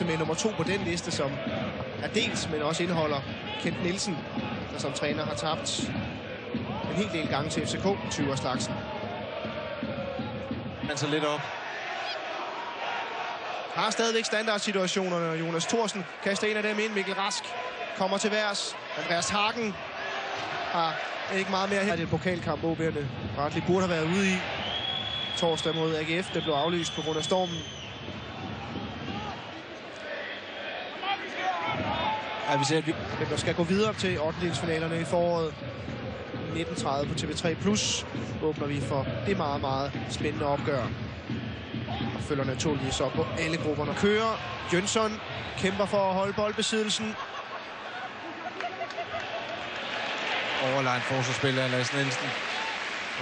med nummer 2 på den liste, som er dels, men også indeholder Kent Nielsen, der som træner har tabt en hel del gange til FCK, Thyger Slagsen. Han så lidt op. Har stadigvæk standardsituationerne, og Jonas Thorsen kaster en af dem ind. Mikkel Rask kommer til værs. Andreas Hagen har ikke meget mere her. Det er et pokalkamp, OB'erne retligt burde have været ude i torsdag mod AGF. Det blev aflyst på grund af stormen. Ja, vi ser, at Men der skal gå videre til 8-delsfinalerne i foråret. 19:30 på TV3+. Åbner vi for det meget, meget spændende opgør. Og følger naturligvis op på alle grupperne. Kører. Jønsson kæmper for at holde boldbesiddelsen. overlegen forsvarsspiller Lasse Nielsen.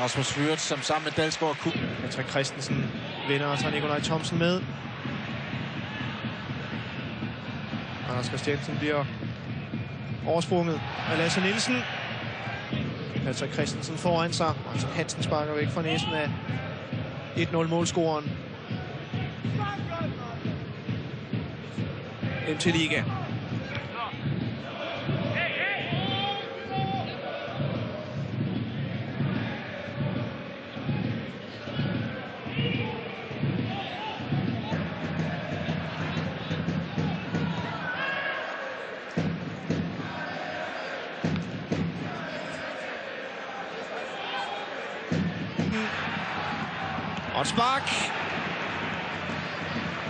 Rasmus Fyrt, som sammen med Dalsgaard kunne. Patrick Christensen vinder, og tager Nikolaj Thomsen med. Anders Christiansen bliver oversprunget af Lasse Nielsen. Patrick Christensen foran sig. Martin Hansen sparker væk fra næsen af 1-0-målscoren. MT Liga. Og et spark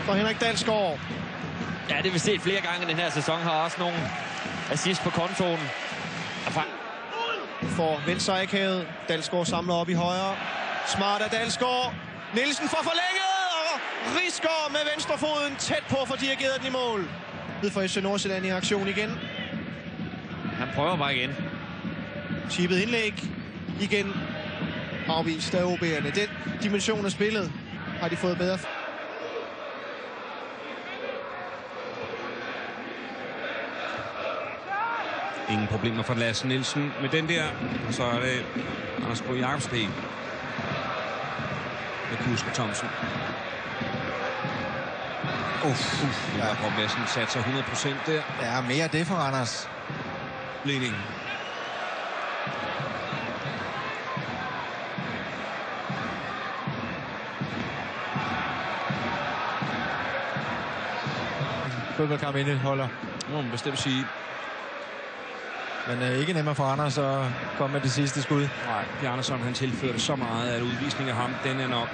for Henrik Dalsgaard. Ja, det har vi set flere gange i den her sæson. Har også nogle assist på kontoen. For venstre akavet. Dalsgaard samler op i højre. Smart af Dalsgaard. Nielsen får forlænget, og Risgaard med venstrefoden tæt på for dirigeret den i mål. Ved for FC Nordsjælland i aktion igen. Han prøver bare igen. Chippet indlæg igen. Afvist af OB'erne. Den dimension af spillet har de fået bedre. Ingen problemer for Lasse Nielsen med den der. Og så er det Anders Bo Jakobsen med Kuske Thomsen. Jakob Madsen satser 100% der. Ja, mere det for Anders. Ledningen. Fodboldkamp indeholder. Må man bestemt sige. Men ikke nemmere for Anders at komme med det sidste skud. Nej, Bjarnason han tilførte så meget, at udvisning af ham, den er nok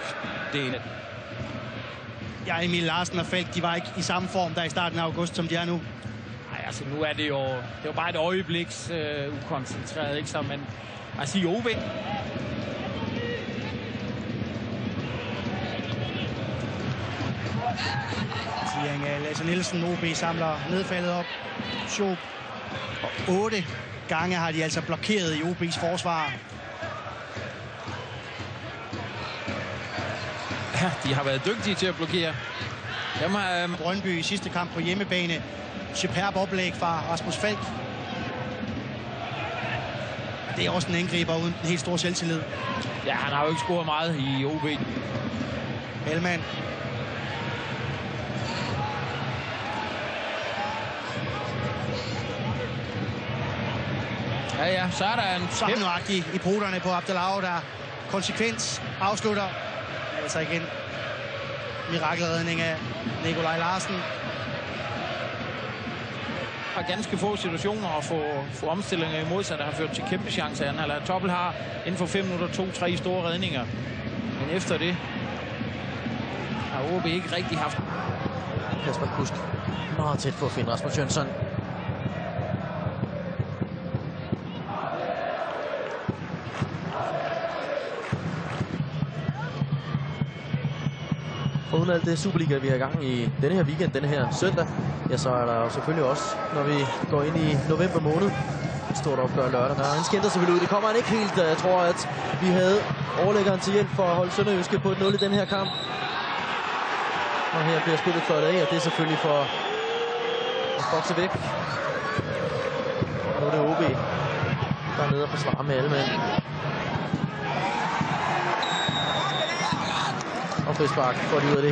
det. Ja, Emil Larsen og Falk, de var ikke i samme form der i starten af august, som de er nu. Nej, altså nu er det jo bare et øjebliks ukoncentreret, ikke så, men altså i OB. Tiering af Lasse Nielsen. OB samler nedfaldet op. Schoop. Og 8 gange har de altså blokeret i OB's forsvar. Ja, de har været dygtige til at blokere. Brøndby i sidste kamp på hjemmebane. Superb oplæg fra Rasmus Falk. Det er også en angriber uden en helt stor selvtillid. Ja, han har jo ikke scoret meget i OB. Hellmann. Ja, så er der en Sammenagtig i bruderne på Abdelao, der konsekvent afslutter. Altså igen mirakelredning af Nikolaj Larsen. har ganske få situationer at få omstillinger imod sig, der har ført til kæmpe chancer. Eller Toppel har inden for 5 minutter 2-3 store redninger. Men efter det har OB ikke rigtig haft. Kasper Kusk meget tæt på at finde Rasmus Jønsson. Uden alt det Superliga, vi har i gang i denne her weekend, denne her søndag, ja, så er der jo selvfølgelig også, når vi går ind i november måned, et stort opgør lørdag. Der er en skænter selvfølgelig ud. Det kommer han ikke helt. Jeg tror, at vi havde overlæggeren til hjælp for at holde Sønderjyske på et 0 i den her kamp. Og her bliver spillet flot af, og det er selvfølgelig for at bokse væk. Nu er det OB, der er nede og forsvarer med alle mand. Og frispark får de ud af det her.